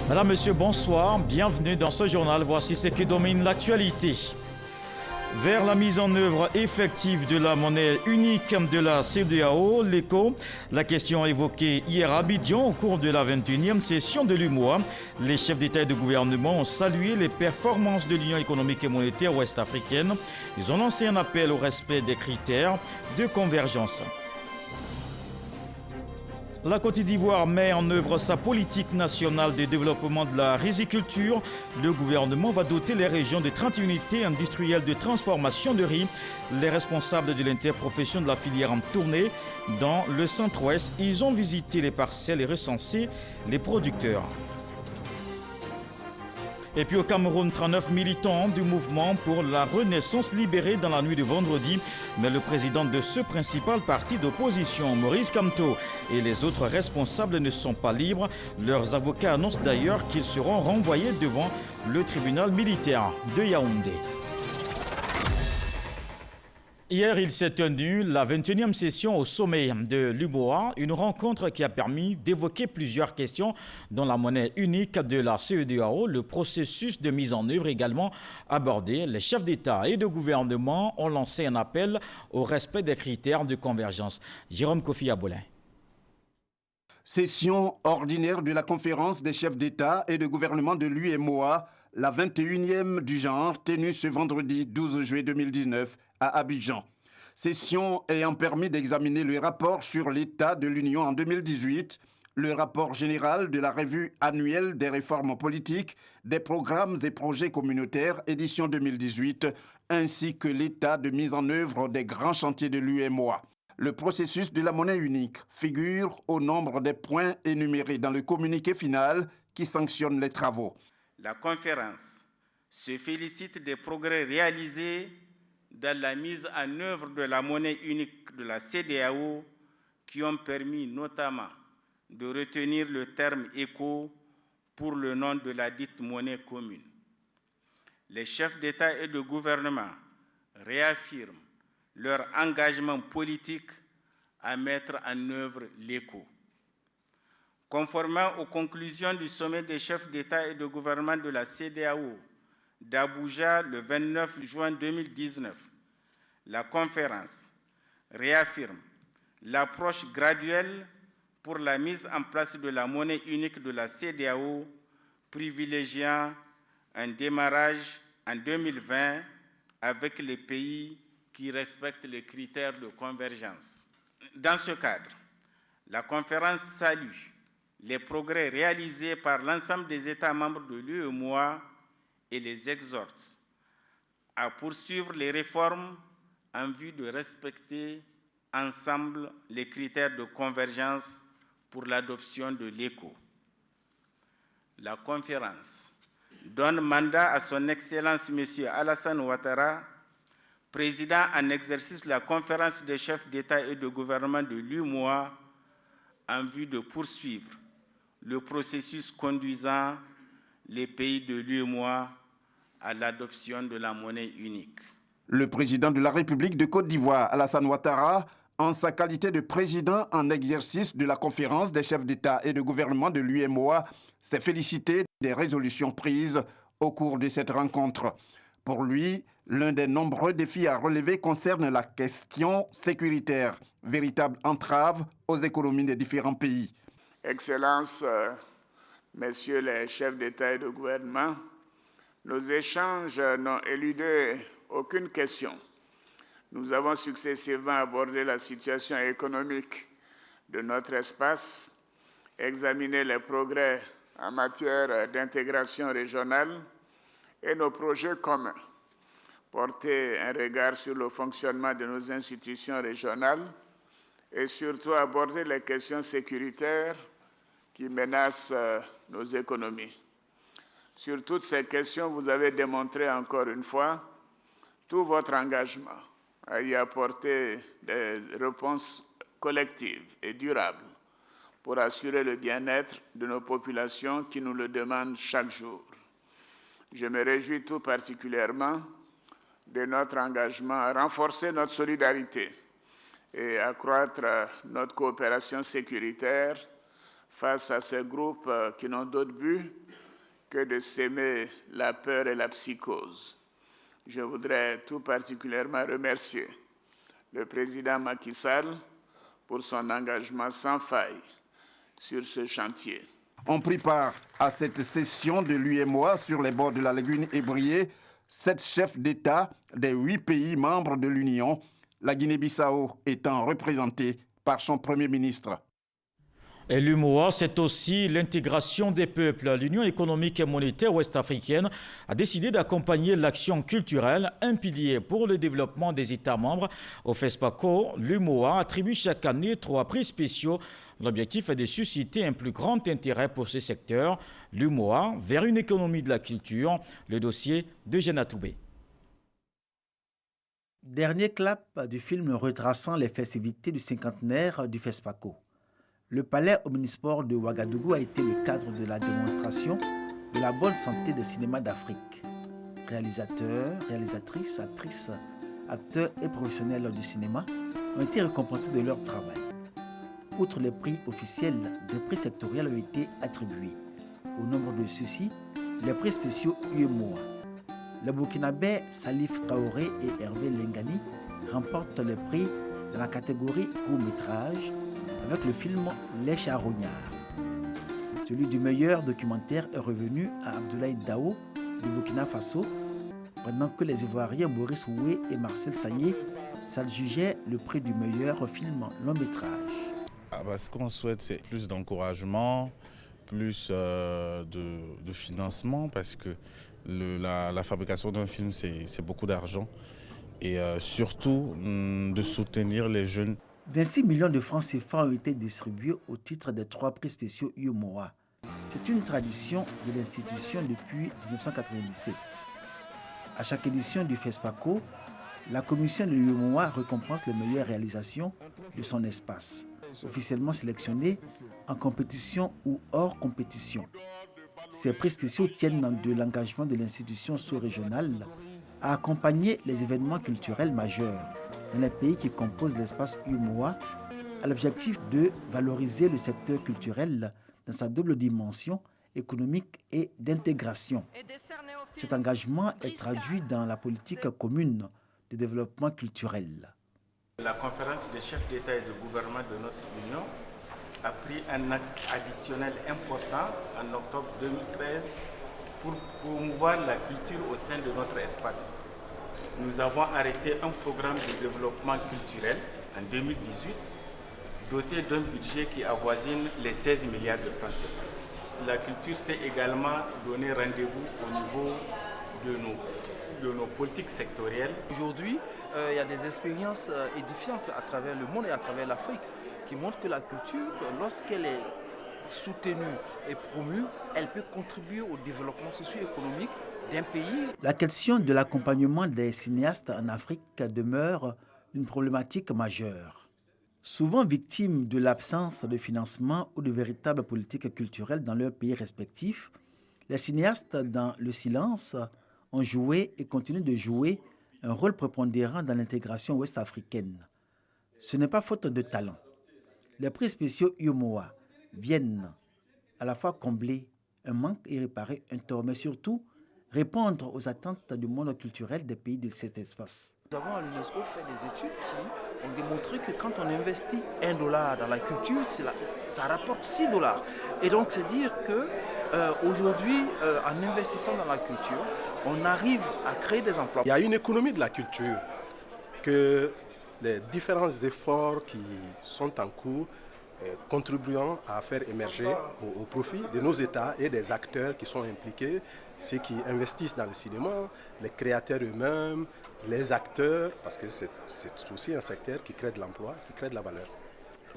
Madame, Monsieur, bonsoir. Bienvenue dans ce journal. Voici ce qui domine l'actualité. Vers la mise en œuvre effective de la monnaie unique de la CEDEAO, l'ECO, la question évoquée hier à Abidjan au cours de la 21e session de l'UMOA, les chefs d'État et de gouvernement ont salué les performances de l'Union économique et monétaire ouest-africaine. Ils ont lancé un appel au respect des critères de convergence. La Côte d'Ivoire met en œuvre sa politique nationale de développement de la riziculture. Le gouvernement va doter les régions de 30 unités industrielles de transformation de riz. Les responsables de l'interprofession de la filière en tournée dans le centre-ouest. Ils ont visité les parcelles et recensé les producteurs. Et puis au Cameroun, 39 militants du mouvement pour la Renaissance libérés dans la nuit de vendredi. Mais le président de ce principal parti d'opposition, Maurice Kamto, et les autres responsables ne sont pas libres. Leurs avocats annoncent d'ailleurs qu'ils seront renvoyés devant le tribunal militaire de Yaoundé. Hier, il s'est tenu la 21e session au sommet de l'UMOA, une rencontre qui a permis d'évoquer plusieurs questions, dont la monnaie unique de la CEDEAO, le processus de mise en œuvre également abordé. Les chefs d'État et de gouvernement ont lancé un appel au respect des critères de convergence. Jérôme Kofi Abolin. Session ordinaire de la conférence des chefs d'État et de gouvernement de l'UMOA, la 21e du genre, tenue ce vendredi 12 juillet 2019 à Abidjan. Session ayant permis d'examiner le rapport sur l'état de l'Union en 2018, le rapport général de la revue annuelle des réformes politiques, des programmes et projets communautaires, édition 2018, ainsi que l'état de mise en œuvre des grands chantiers de l'UMOA. Le processus de la monnaie unique figure au nombre des points énumérés dans le communiqué final qui sanctionne les travaux. La conférence se félicite des progrès réalisés dans la mise en œuvre de la monnaie unique de la CEDEAO qui ont permis notamment de retenir le terme ECO pour le nom de la dite monnaie commune. Les chefs d'État et de gouvernement réaffirment leur engagement politique à mettre en œuvre l'ECO. Conformément aux conclusions du sommet des chefs d'État et de gouvernement de la CEDEAO d'Abuja le 29 juin 2019, la conférence réaffirme l'approche graduelle pour la mise en place de la monnaie unique de la CEDEAO, privilégiant un démarrage en 2020 avec les pays qui respectent les critères de convergence. Dans ce cadre, la conférence salue les progrès réalisés par l'ensemble des États membres de l'UEMOA et les exhorte à poursuivre les réformes en vue de respecter ensemble les critères de convergence pour l'adoption de l'ECO. La conférence donne mandat à son Excellence M. Alassane Ouattara, président en exercice de la conférence des chefs d'État et de gouvernement de l'UMOA, en vue de poursuivre le processus conduisant les pays de l'UMOA à l'adoption de la monnaie unique. Le président de la République de Côte d'Ivoire, Alassane Ouattara, en sa qualité de président en exercice de la conférence des chefs d'État et de gouvernement de l'UMOA, s'est félicité des résolutions prises au cours de cette rencontre. Pour lui, l'un des nombreux défis à relever concerne la question sécuritaire, véritable entrave aux économies des différents pays. Excellences, Messieurs les chefs d'État et de gouvernement, nos échanges n'ont éludé aucune question. Nous avons successivement abordé la situation économique de notre espace, examiné les progrès en matière d'intégration régionale et nos projets communs, porté un regard sur le fonctionnement de nos institutions régionales et surtout aborder les questions sécuritaires qui menacent nos économies. Sur toutes ces questions, vous avez démontré encore une fois tout votre engagement à y apporter des réponses collectives et durables pour assurer le bien-être de nos populations qui nous le demandent chaque jour. Je me réjouis tout particulièrement de notre engagement à renforcer notre solidarité et accroître notre coopération sécuritaire face à ces groupes qui n'ont d'autre but que de s'aimer la peur et la psychose. Je voudrais tout particulièrement remercier le président Macky Sall pour son engagement sans faille sur ce chantier. On prit part à cette session de l'UEMOA sur les bords de la lagune Ébrié, 7 chefs d'État des 8 pays membres de l'Union, la Guinée-Bissau étant représentée par son Premier ministre. Et l'UMOA, c'est aussi l'intégration des peuples. L'Union économique et monétaire ouest-africaine a décidé d'accompagner l'action culturelle, un pilier pour le développement des États membres. Au FESPACO, l'UMOA attribue chaque année 3 prix spéciaux. L'objectif est de susciter un plus grand intérêt pour ce secteur. L'UMOA vers une économie de la culture. Le dossier de Jeanne Toubé. Dernier clap du film retraçant les festivités du cinquantenaire du FESPACO. Le palais omnisport de Ouagadougou a été le cadre de la démonstration de la bonne santé des cinémas d'Afrique. Réalisateurs, réalisatrices, actrices, acteurs et professionnels du cinéma ont été récompensés de leur travail. Outre les prix officiels, des prix sectoriels ont été attribués. Au nombre de ceux-ci, les prix spéciaux UEMOA. Les Burkinabés Salif Traoré et Hervé Lengani remportent les prix dans la catégorie court-métrage avec le film Les Charognards. Celui du meilleur documentaire est revenu à Abdoulaye Dao de Burkina Faso, pendant que les Ivoiriens Maurice Oué et Marcel Sagné s'adjugeaient le prix du meilleur film long-métrage. Ce qu'on souhaite, c'est plus d'encouragement, plus de financement, parce que la fabrication d'un film, c'est beaucoup d'argent. Et surtout, de soutenir les jeunes. 26 millions de francs CFA ont été distribués au titre des 3 prix spéciaux UEMOA. C'est une tradition de l'institution depuis 1997. À chaque édition du FESPACO, la commission de l'UEMOA récompense les meilleures réalisations de son espace, officiellement sélectionnées en compétition ou hors compétition. Ces prix spéciaux tiennent de l'engagement de l'institution sous-régionale à accompagner les événements culturels majeurs dans les pays qui composent l'espace UEMOA, à l'objectif de valoriser le secteur culturel dans sa double dimension économique et d'intégration. Cet engagement est traduit dans la politique commune de développement culturel. La conférence des chefs d'État et de gouvernement de notre Union a pris un acte additionnel important en octobre 2013 pour promouvoir la culture au sein de notre espace. Nous avons arrêté un programme de développement culturel en 2018, doté d'un budget qui avoisine les 16 milliards de francs CFA. La culture s'est également donné rendez-vous au niveau de nos politiques sectorielles. Aujourd'hui, il y a des expériences édifiantes à travers le monde et à travers l'Afrique qui montrent que la culture, lorsqu'elle est soutenue et promue, elle peut contribuer au développement socio-économique d'un pays. La question de l'accompagnement des cinéastes en Afrique demeure une problématique majeure. Souvent victimes de l'absence de financement ou de véritables politiques culturelles dans leurs pays respectifs, les cinéastes dans le silence ont joué et continuent de jouer un rôle prépondérant dans l'intégration ouest-africaine. Ce n'est pas faute de talent. Les prix spéciaux UEMOA viennent à la fois combler un manque et réparer un tort, mais surtout répondre aux attentes du monde culturel des pays de cet espace. Nous avons à l'UNESCO fait des études qui ont démontré que quand on investit $1 dans la culture, ça rapporte $6. Et donc c'est dire qu'aujourd'hui, en investissant dans la culture, on arrive à créer des emplois. Il y a une économie de la culture que les différents efforts qui sont en cours contribuant à faire émerger au profit de nos États et des acteurs qui sont impliqués, ceux qui investissent dans le cinéma, les créateurs eux-mêmes, les acteurs, parce que c'est aussi un secteur qui crée de l'emploi, qui crée de la valeur.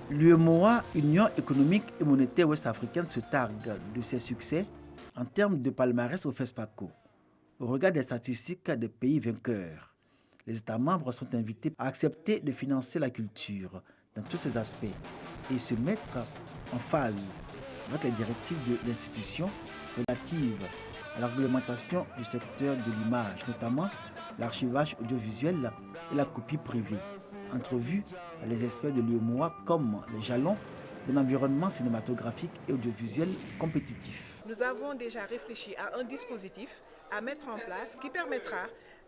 L'UEMOA, Union économique et monétaire ouest-africaine, se targue de ses succès en termes de palmarès au FESPACO. Au regard des statistiques des pays vainqueurs, les États membres sont invités à accepter de financer la culture dans tous ses aspects et se mettre en phase avec les directives de l'institution relatives à la réglementation du secteur de l'image, notamment l'archivage audiovisuel et la copie privée, entrevus par les experts de l'UEMOA comme les jalons d'un environnement cinématographique et audiovisuel compétitif. Nous avons déjà réfléchi à un dispositif à mettre en place qui permettra,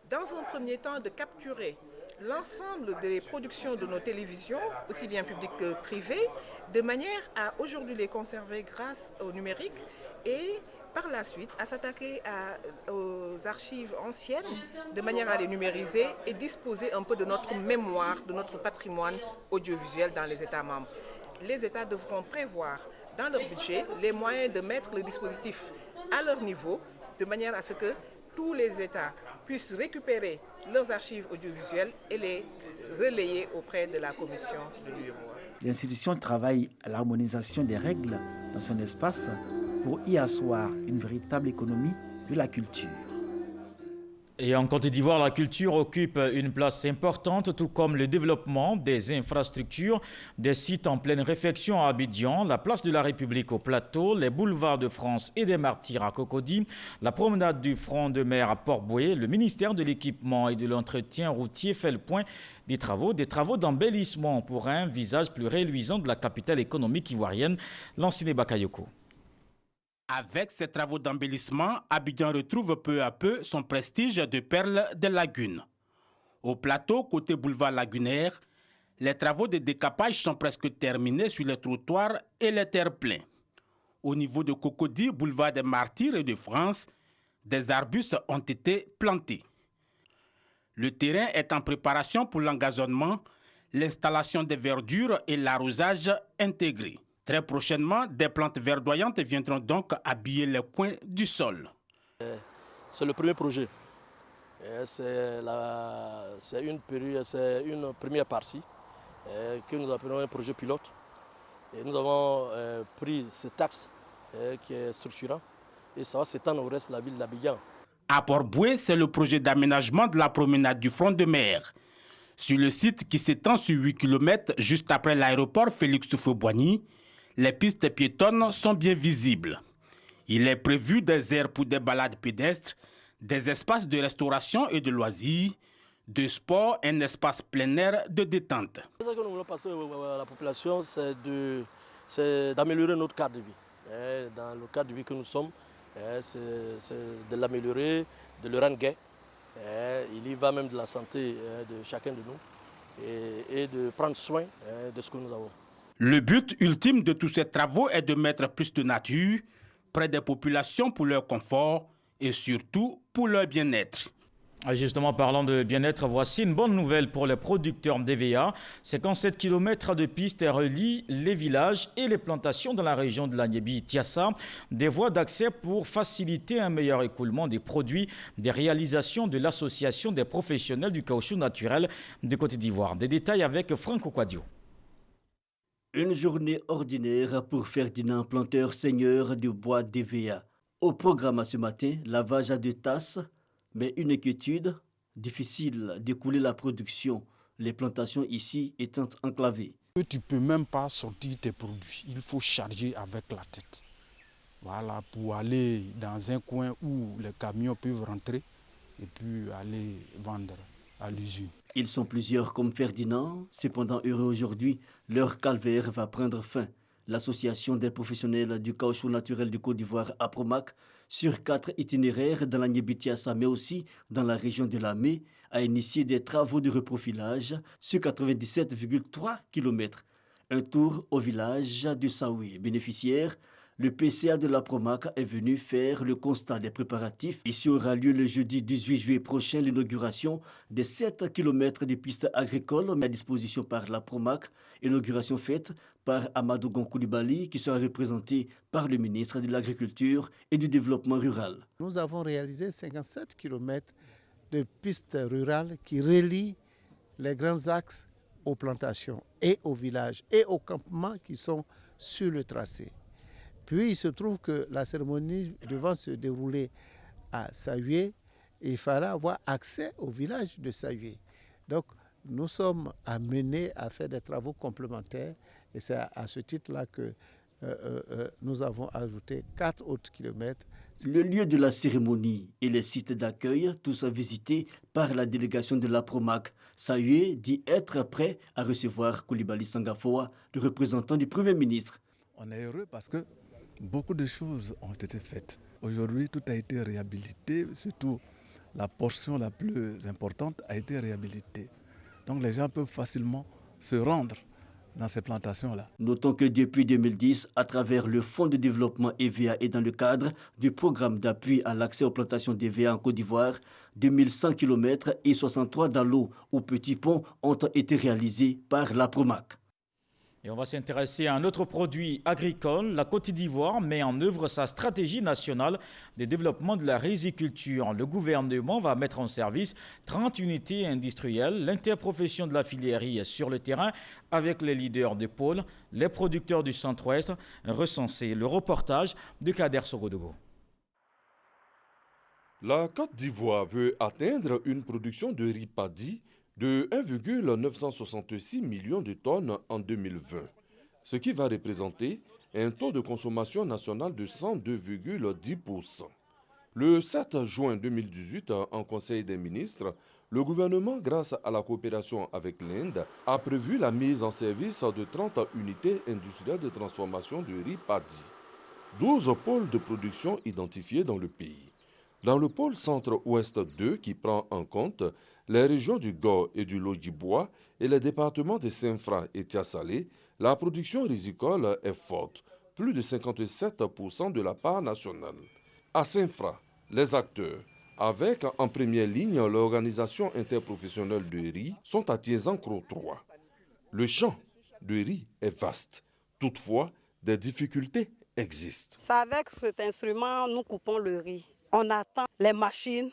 dans un premier temps, de capturer l'ensemble des productions de nos télévisions, aussi bien publiques que privées, de manière à aujourd'hui les conserver grâce au numérique et par la suite à s'attaquer aux archives anciennes de manière à les numériser et disposer un peu de notre mémoire, de notre patrimoine audiovisuel dans les États membres. Les États devront prévoir dans leur budget les moyens de mettre le dispositif à leur niveau de manière à ce que tous les États puissent récupérer leurs archives audiovisuelles et les relayer auprès de la commission de l'UEMOA. L'institution travaille à l'harmonisation des règles dans son espace pour y asseoir une véritable économie de la culture. Et en Côte d'Ivoire, la culture occupe une place importante, tout comme le développement des infrastructures, des sites en pleine réfection à Abidjan, la place de la République au Plateau, les boulevards de France et des Martyrs à Cocody, la promenade du front de mer à Port-Bouët. Le ministère de l'Équipement et de l'Entretien routier fait le point des travaux d'embellissement pour un visage plus réluisant de la capitale économique ivoirienne, Lanciné Bakayoko. Avec ces travaux d'embellissement, Abidjan retrouve peu à peu son prestige de perle des lagunes. Au plateau, côté boulevard lagunaire, les travaux de décapage sont presque terminés sur les trottoirs et les terre-pleins. Au niveau de Cocody, boulevard des Martyrs et de France, des arbustes ont été plantés. Le terrain est en préparation pour l'engazonnement, l'installation des verdures et l'arrosage intégré. Très prochainement, des plantes verdoyantes viendront donc habiller les coins du sol. C'est le premier projet. C'est une première partie que nous appelons un projet pilote. Et nous avons pris cet axe qui est structurant et ça va s'étendre au reste de la ville d'Abidjan. À Port-Bouët, c'est le projet d'aménagement de la promenade du front de mer. Sur le site qui s'étend sur 8 km juste après l'aéroport Félix Houphouët-Boigny, les pistes piétonnes sont bien visibles. Il est prévu des aires pour des balades pédestres, des espaces de restauration et de loisirs, de sport, un espace plein air de détente. Ce que nous voulons passer à la population, c'est d'améliorer notre cadre de vie. Dans le cadre de vie que nous sommes, c'est de l'améliorer, de le rendre gai. Il y va même de la santé de chacun de nous et de prendre soin de ce que nous avons. Le but ultime de tous ces travaux est de mettre plus de nature près des populations pour leur confort et surtout pour leur bien-être. Justement, parlant de bien-être, voici une bonne nouvelle pour les producteurs d'EVA. 57 km de pistes relient les villages et les plantations dans la région de l'Agnébi-Tiassa. Des voies d'accès pour faciliter un meilleur écoulement des produits, des réalisations de l'Association des professionnels du caoutchouc naturel de Côte d'Ivoire. Des détails avec Franck Okwadio. Une journée ordinaire pour Ferdinand, planteur-seigneur de bois d'EVA. Au programme ce matin, lavage à 2 tasses, mais une inquiétude, difficile d'écouler la production, les plantations ici étant enclavées. Tu ne peux même pas sortir tes produits, il faut charger avec la tête. Voilà, pour aller dans un coin où les camions peuvent rentrer et puis aller vendre à l'usine. Ils sont plusieurs comme Ferdinand, cependant heureux aujourd'hui, leur calvaire va prendre fin. L'Association des professionnels du caoutchouc naturel de Côte d'Ivoire, APROMAC, sur 4 itinéraires dans l'Agnébi-Tiassa, mais aussi dans la région de Lamé, a initié des travaux de reprofilage sur 97,3 km. Un tour au village de Saoué. Bénéficiaire, le PCA de l'APROMAC est venu faire le constat des préparatifs. Ici aura lieu le jeudi 18 juillet prochain l'inauguration des 7 km de pistes agricoles mis à disposition par l'APROMAC. Inauguration faite par Amadou Gonkoulibaly qui sera représenté par le ministre de l'Agriculture et du Développement rural. Nous avons réalisé 57 km de pistes rurales qui relient les grands axes aux plantations et aux villages et aux campements qui sont sur le tracé. Puis il se trouve que la cérémonie devant se dérouler à Saoué, il fallait avoir accès au village de Saoué. Donc nous sommes amenés à faire des travaux complémentaires et c'est à ce titre-là que nous avons ajouté 4 autres kilomètres. Le lieu de la cérémonie et les sites d'accueil, tous visités par la délégation de la Promac. Salué dit être prêt à recevoir Coulibaly Sangafoa, le représentant du Premier ministre. On est heureux parce que beaucoup de choses ont été faites. Aujourd'hui, tout a été réhabilité, surtout la portion la plus importante a été réhabilitée. Donc les gens peuvent facilement se rendre dans ces plantations-là. Notons que depuis 2010, à travers le Fonds de développement EVA et dans le cadre du programme d'appui à l'accès aux plantations d'EVA en Côte d'Ivoire, 2100 km et 63 dallos ou petits ponts ont été réalisés par la Promac. Et on va s'intéresser à un autre produit agricole. La Côte d'Ivoire met en œuvre sa stratégie nationale de développement de la riziculture. Le gouvernement va mettre en service 30 unités industrielles, l'interprofession de la filière est sur le terrain avec les leaders de pôle, les producteurs du centre-ouest recensés. Le reportage de Kader Sogodogo. La Côte d'Ivoire veut atteindre une production de riz paddy de 1,966 millions de tonnes en 2020, ce qui va représenter un taux de consommation nationale de 102,10%. Le 7 juin 2018, en Conseil des ministres, le gouvernement, grâce à la coopération avec l'Inde, a prévu la mise en service de 30 unités industrielles de transformation de riz paddy. 12 pôles de production identifiés dans le pays. Dans le pôle centre-ouest 2, qui prend en compte les régions du Gor et du Lodjibois et les départements de Saint-Fra et Tiasalé, la production rizicole est forte, plus de 57% de la part nationale. À Saint-Fra, les acteurs, avec en première ligne l'organisation interprofessionnelle de riz, sont à Tiezan-Cro 3. Le champ de riz est vaste. Toutefois, des difficultés existent. C'est avec cet instrument nous coupons le riz. On attend les machines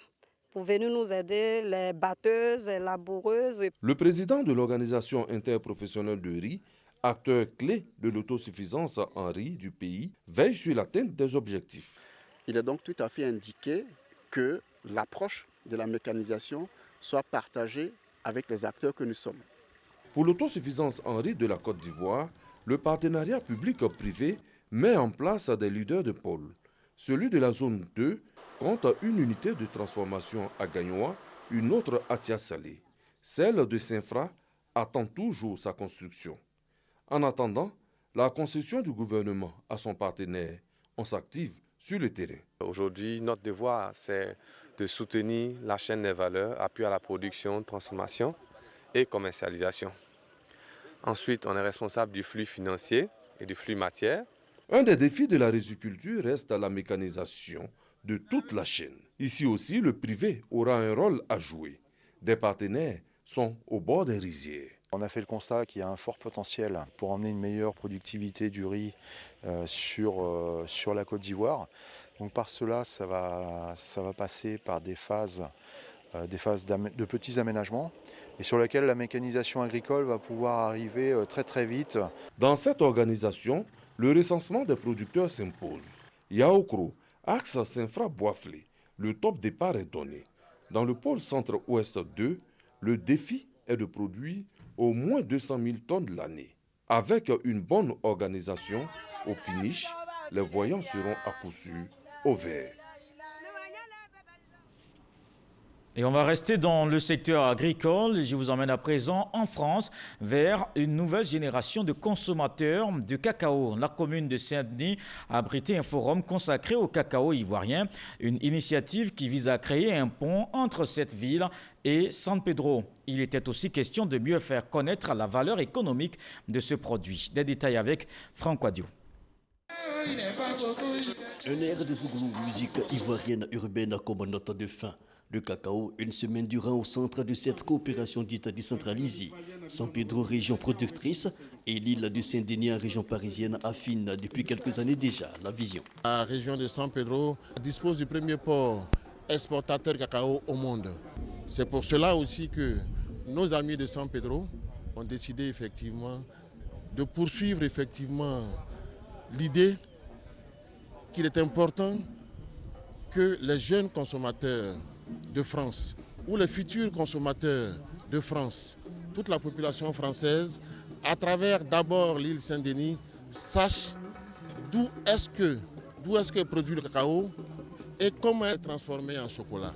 pour venir nous aider, les batteuses, les laboureuses. Le président de l'organisation interprofessionnelle de riz, acteur clé de l'autosuffisance en riz du pays, veille sur l'atteinte des objectifs. Il est donc tout à fait indiqué que l'approche de la mécanisation soit partagée avec les acteurs que nous sommes. Pour l'autosuffisance en riz de la Côte d'Ivoire, le partenariat public-privé met en place des leaders de pôle. Celui de la zone 2 compte une unité de transformation à Gagnois, une autre à Tiasalé. Celle de Saint-Fra attend toujours sa construction. En attendant la concession du gouvernement à son partenaire, on s'active sur le terrain. Aujourd'hui, notre devoir, c'est de soutenir la chaîne des valeurs, appui à la production, transformation et commercialisation. Ensuite, on est responsable du flux financier et du flux matière. Un des défis de la riziculture reste la mécanisation de toute la chaîne. Ici aussi, le privé aura un rôle à jouer. Des partenaires sont au bord des rizières. On a fait le constat qu'il y a un fort potentiel pour emmener une meilleure productivité du riz sur la Côte d'Ivoire. Donc par cela, ça va passer par des phases de petits aménagements et sur lesquels la mécanisation agricole va pouvoir arriver très très vite. Dans cette organisation, le recensement des producteurs s'impose. Yaoukro, axe Saint-Fra-Boisflé, le top départ est donné. Dans le pôle centre-ouest 2, le défi est de produire au moins 200 000 tonnes l'année. Avec une bonne organisation, au finish, les voyants seront à coup sûr au vert. Et on va rester dans le secteur agricole. Je vous emmène à présent en France vers une nouvelle génération de consommateurs de cacao. La commune de Saint-Denis a abrité un forum consacré au cacao ivoirien, une initiative qui vise à créer un pont entre cette ville et San Pedro. Il était aussi question de mieux faire connaître la valeur économique de ce produit. Des détails avec Franck Wadio. Un air de zouglou, musique ivoirienne urbaine comme note de fin. Le cacao, une semaine durant au centre de cette coopération dite décentralisée. San Pedro, région productrice, et l'île du Saint-Denis, région parisienne, affinent depuis quelques années déjà la vision. La région de San Pedro dispose du premier port exportateur de cacao au monde. C'est pour cela aussi que nos amis de San Pedro ont décidé effectivement de poursuivre l'idée qu'il est important que les jeunes consommateurs de France ou les futurs consommateurs de France, toute la population française, à travers d'abord l'île Saint-Denis, sache d'où est-ce que produit le cacao et comment est transformé en chocolat.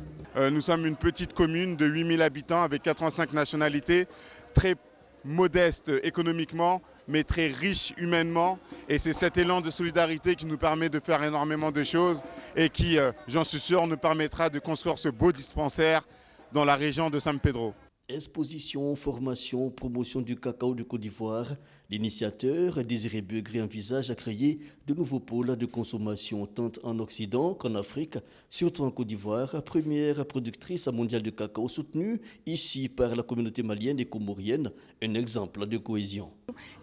Nous sommes une petite commune de 8000 habitants avec 85 nationalités, très modeste économiquement, mais très riche humainement. Et c'est cet élan de solidarité qui nous permet de faire énormément de choses et qui, j'en suis sûr, nous permettra de construire ce beau dispensaire dans la région de San Pedro. Exposition, formation, promotion du cacao de Côte d'Ivoire. L'initiateur, Désiré Begré, envisage à créer de nouveaux pôles de consommation tant en Occident qu'en Afrique, surtout en Côte d'Ivoire, première productrice mondiale de cacao soutenue ici par la communauté malienne et comorienne, un exemple de cohésion.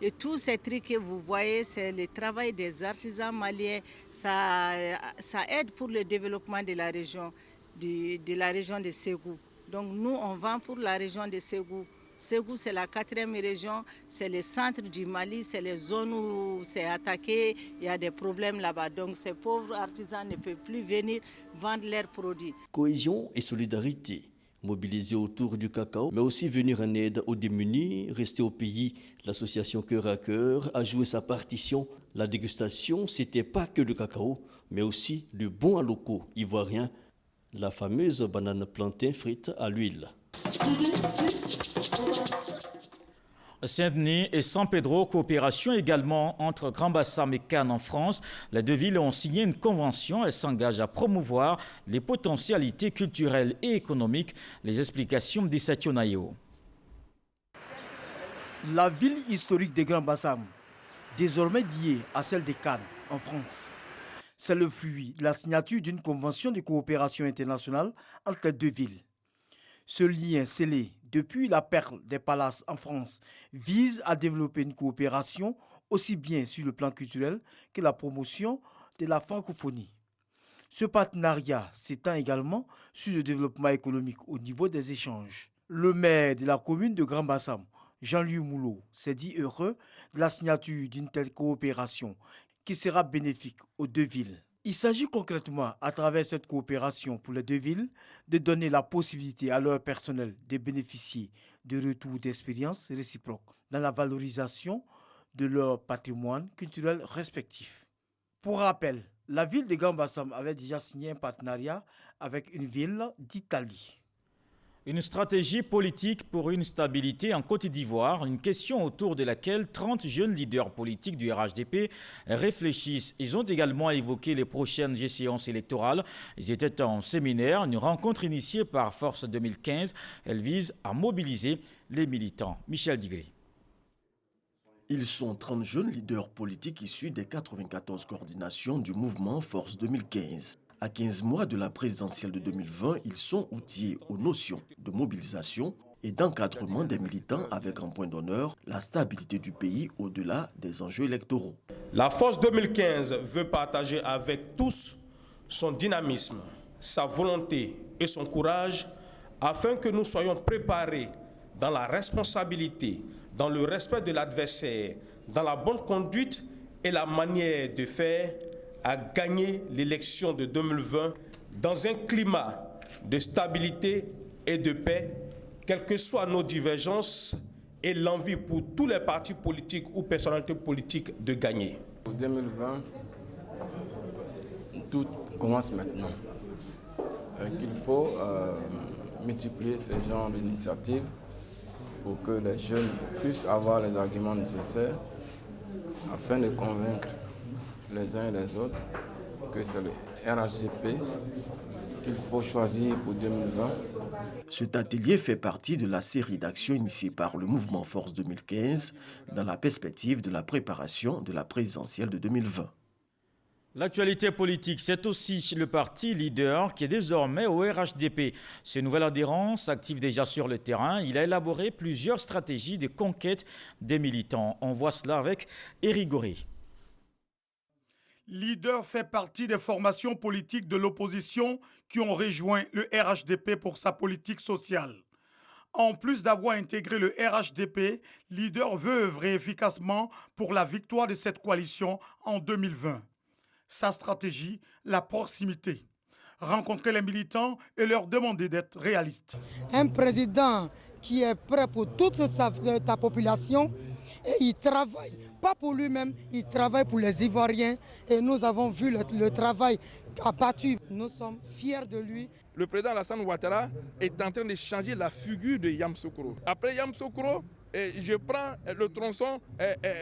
Et tous ces trucs que vous voyez, c'est le travail des artisans maliens. Ça aide pour le développement de la région, de Ségou. Donc nous, on vend pour la région de Ségou. Ségou, c'est la 4e région, c'est le centre du Mali, c'est les zones où c'est attaqué, il y a des problèmes là-bas. Donc ces pauvres artisans ne peuvent plus venir vendre leurs produits. Cohésion et solidarité, mobiliser autour du cacao, mais aussi venir en aide aux démunis, rester au pays. L'association Cœur à Cœur a joué sa partition. La dégustation, c'était pas que le cacao, mais aussi le bon locaux ivoirien, la fameuse banane plantain frite à l'huile. Saint-Denis et San Pedro, coopération également entre Grand Bassam et Cannes en France. Les deux villes ont signé une convention. Elles s'engagent à promouvoir les potentialités culturelles et économiques. Les explications d'Issatio Nayo. La ville historique de Grand Bassam, désormais liée à celle de Cannes en France, c'est le fruit de la signature d'une convention de coopération internationale entre les deux villes. Ce lien scellé depuis la perle des palaces en France vise à développer une coopération aussi bien sur le plan culturel que la promotion de la francophonie. Ce partenariat s'étend également sur le développement économique au niveau des échanges. Le maire de la commune de Grand Bassam, Jean-Louis Moulot, s'est dit heureux de la signature d'une telle coopération qui sera bénéfique aux deux villes. Il s'agit concrètement, à travers cette coopération pour les deux villes, de donner la possibilité à leur personnel de bénéficier de retours d'expériences réciproques dans la valorisation de leur patrimoine culturel respectif. Pour rappel, la ville de Grand Bassam avait déjà signé un partenariat avec une ville d'Italie. Une stratégie politique pour une stabilité en Côte d'Ivoire, une question autour de laquelle 30 jeunes leaders politiques du RHDP réfléchissent. Ils ont également évoqué les prochaines échéances électorales. Ils étaient en séminaire, une rencontre initiée par Force 2015. Elle vise à mobiliser les militants. Michel Digré. Ils sont 30 jeunes leaders politiques issus des 94 coordinations du mouvement Force 2015. À 15 mois de la présidentielle de 2020, ils sont outillés aux notions de mobilisation et d'encadrement des militants avec en point d'honneur la stabilité du pays au-delà des enjeux électoraux. La Force 2015 veut partager avec tous son dynamisme, sa volonté et son courage afin que nous soyons préparés dans la responsabilité, dans le respect de l'adversaire, dans la bonne conduite et la manière de faire à gagner l'élection de 2020 dans un climat de stabilité et de paix, quelles que soient nos divergences et l'envie pour tous les partis politiques ou personnalités politiques de gagner. En 2020, tout commence maintenant. Il faut multiplier ce genre d'initiatives pour que les jeunes puissent avoir les arguments nécessaires afin de convaincre les uns et les autres que c'est le RHDP qu'il faut choisir pour 2020. Cet atelier fait partie de la série d'actions initiées par le mouvement Force 2015 dans la perspective de la préparation de la présidentielle de 2020. L'actualité politique, c'est aussi le parti leader qui est désormais au RHDP. Ce nouvel adhérent s'active déjà sur le terrain. Il a élaboré plusieurs stratégies de conquête des militants. On voit cela avec Éric Goré. Leader fait partie des formations politiques de l'opposition qui ont rejoint le RHDP pour sa politique sociale. En plus d'avoir intégré le RHDP, Leader veut œuvrer efficacement pour la victoire de cette coalition en 2020. Sa stratégie, la proximité. Rencontrer les militants et leur demander d'être réalistes. Un président qui est prêt pour toute ta population et il travaille pas pour lui-même, il travaille pour les Ivoiriens et nous avons vu le travail abattu. Nous sommes fiers de lui. Le président Alassane Ouattara est en train de changer la figure de Yamoussoukro. Après Yamoussoukro, je prends le tronçon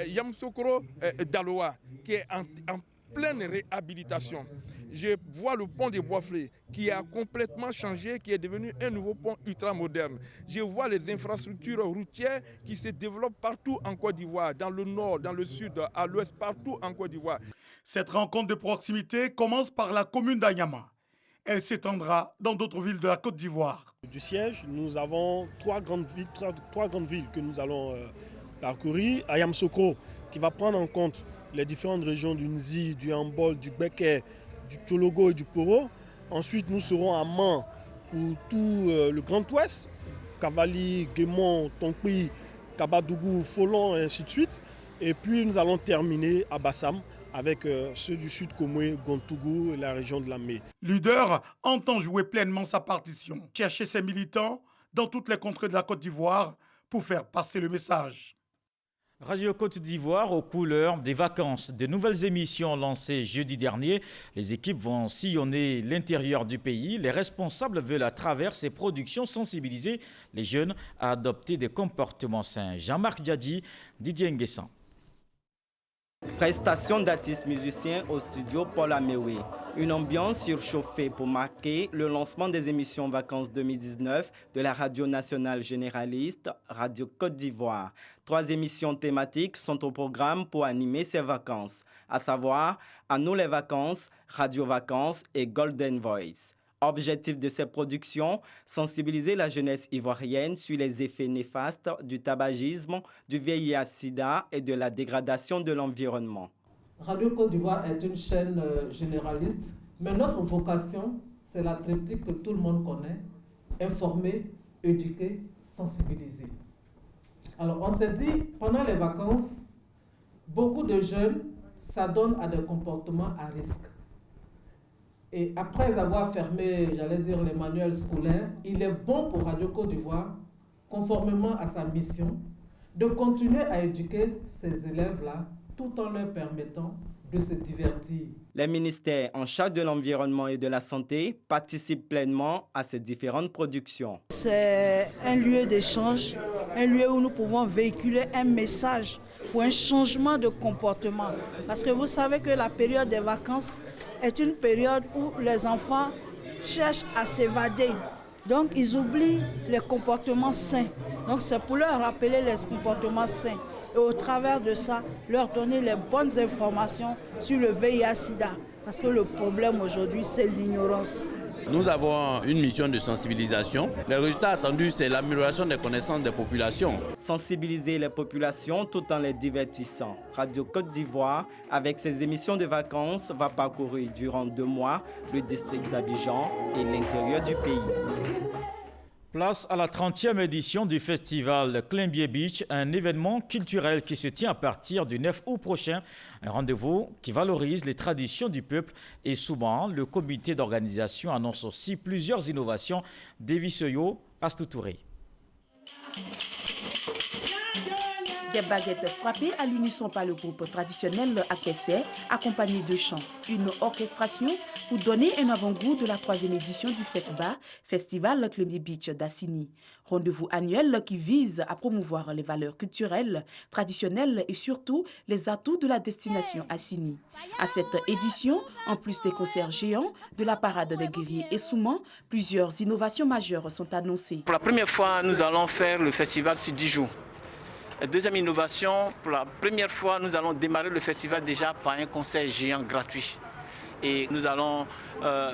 Yamoussoukro-Daloa qui est en pleine réhabilitation. Je vois le pont de Boisflé qui a complètement changé, qui est devenu un nouveau pont ultramoderne. Je vois les infrastructures routières qui se développent partout en Côte d'Ivoire, dans le nord, dans le sud, à l'ouest, partout en Côte d'Ivoire. Cette rencontre de proximité commence par la commune d'Anyama. Elle s'étendra dans d'autres villes de la Côte d'Ivoire. Du siège, nous avons trois grandes villes que nous allons parcourir. À Yamoussoukro, qui va prendre en compte les différentes régions du Nzi, du Hambol, du Beké, du Tchologo et du Poro. Ensuite, nous serons à Man pour tout le Grand Ouest, Kavali, Guémon, Tonkpi, Kabadougou, Folon et ainsi de suite. Et puis nous allons terminer à Bassam avec ceux du Sud Komoué, Gontougou et la région de Lamé. Leader entend jouer pleinement sa partition, chercher ses militants dans toutes les contrées de la Côte d'Ivoire pour faire passer le message. Radio Côte d'Ivoire aux couleurs des vacances. De nouvelles émissions lancées jeudi dernier. Les équipes vont sillonner l'intérieur du pays. Les responsables veulent à travers ces productions sensibiliser les jeunes à adopter des comportements sains. Jean-Marc Djadji, Didier Nguessan. Prestation d'artistes musiciens au studio Paul Améoué. Une ambiance surchauffée pour marquer le lancement des émissions Vacances 2019 de la radio nationale généraliste Radio Côte d'Ivoire. 3 émissions thématiques sont au programme pour animer ces vacances, à savoir À nous les vacances, Radio Vacances et Golden Voice. Objectif de ces productions, sensibiliser la jeunesse ivoirienne sur les effets néfastes du tabagisme, du VIH-Sida et de la dégradation de l'environnement. Radio Côte d'Ivoire est une chaîne généraliste, mais notre vocation, c'est la triptyque que tout le monde connaît, informer, éduquer, sensibiliser. Alors on s'est dit, pendant les vacances, beaucoup de jeunes s'adonnent à des comportements à risque. Et après avoir fermé, j'allais dire, les manuels scolaires, il est bon pour Radio Côte d'Ivoire, conformément à sa mission, de continuer à éduquer ces élèves-là, tout en leur permettant de se divertir. Les ministères en charge de l'environnement et de la santé participent pleinement à ces différentes productions. C'est un lieu d'échange, un lieu où nous pouvons véhiculer un message pour un changement de comportement. Parce que vous savez que la période des vacances est une période où les enfants cherchent à s'évader. Donc ils oublient les comportements sains. Donc c'est pour leur rappeler les comportements sains. Et au travers de ça, leur donner les bonnes informations sur le VIH-Sida. Parce que le problème aujourd'hui, c'est l'ignorance. Nous avons une mission de sensibilisation. Le résultat attendu, c'est l'amélioration des connaissances des populations. Sensibiliser les populations tout en les divertissant. Radio Côte d'Ivoire, avec ses émissions de vacances, va parcourir durant 2 mois le district d'Abidjan et l'intérieur du pays. Place à la 30e édition du festival Climbié Beach, un événement culturel qui se tient à partir du 9 août prochain. Un rendez-vous qui valorise les traditions du peuple et souvent le comité d'organisation annonce aussi plusieurs innovations. Davis Soyo, Astou Touré. Des baguettes frappées à l'unisson par le groupe traditionnel Akessé, accompagné de chants. Une orchestration pour donner un avant-goût de la 3e édition du FECBA, Festival Climbié Beach d'Assini. Rendez-vous annuel qui vise à promouvoir les valeurs culturelles, traditionnelles et surtout les atouts de la destination Assini. À cette édition, en plus des concerts géants, de la parade des guerriers et Souman, plusieurs innovations majeures sont annoncées. Pour la première fois, nous allons faire le festival sur 10 jours. Deuxième innovation, pour la première fois, nous allons démarrer le festival déjà par un concert géant gratuit. Et nous allons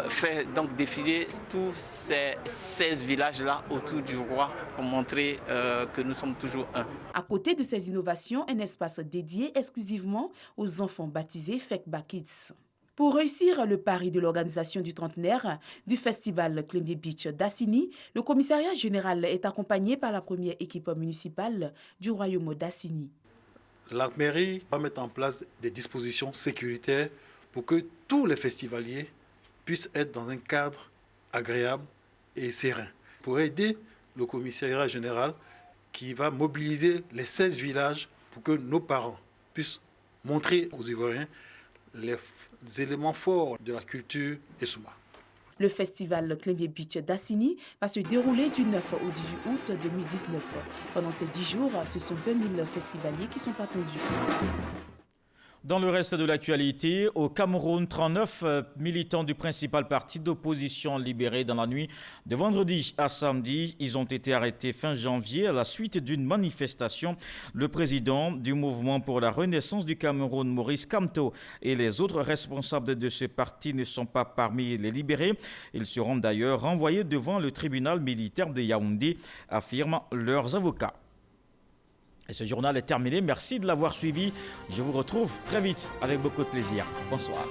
faire donc défiler tous ces 16 villages-là autour du roi pour montrer que nous sommes toujours un. À côté de ces innovations, un espace dédié exclusivement aux enfants baptisés FECBA Kids. Pour réussir le pari de l'organisation du trentenaire du festival Climbié Beach d'Assini, le commissariat général est accompagné par la première équipe municipale du royaume d'Assini. La mairie va mettre en place des dispositions sécuritaires pour que tous les festivaliers puissent être dans un cadre agréable et serein. Pour aider le commissariat général qui va mobiliser les 16 villages pour que nos parents puisse montrer aux Ivoiriens les éléments forts de la culture Essouma. Le festival Clavier Beach d'Assini va se dérouler du 9 au 18 août 2019. Pendant ces 10 jours, ce sont 20 000 festivaliers qui sont attendus. Dans le reste de l'actualité, au Cameroun, 39 militants du principal parti d'opposition libérés dans la nuit de vendredi à samedi. Ils ont été arrêtés fin janvier à la suite d'une manifestation. Le président du mouvement pour la renaissance du Cameroun, Maurice Kamto, et les autres responsables de ce parti ne sont pas parmi les libérés. Ils seront d'ailleurs renvoyés devant le tribunal militaire de Yaoundé, affirment leurs avocats. Et ce journal est terminé. Merci de l'avoir suivi. Je vous retrouve très vite avec beaucoup de plaisir. Bonsoir.